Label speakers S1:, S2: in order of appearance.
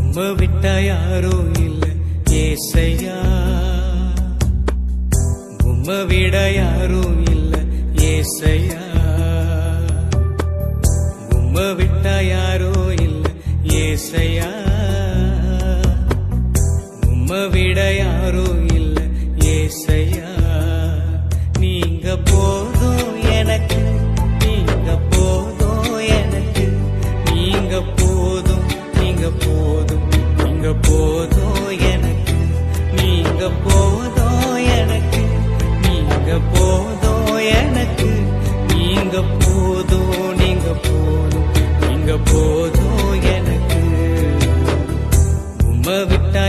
S1: உம்மை விட்டா யாரோ இல்ல ஏசையா, உம்மை விட யாரோ இல்ல ஏசையா, உம்மை விட்டா யாரோ இல்ல ஏசையா, உம்மை விட யாரோ இல்ல ஏசையா. நீங்க போதும் எனக்கு, நீங்க போதும் எனக்கு, நீங்க போதும், நீங்க போதும், நீங்க போதும் எனக்கு, நீங்க போதும் எனக்கு, நீங்க போதும் எனக்கு, நீங்க போதும், நீங்க போதும், நீங்க போதும் எனக்கு. உம்மை விட்டா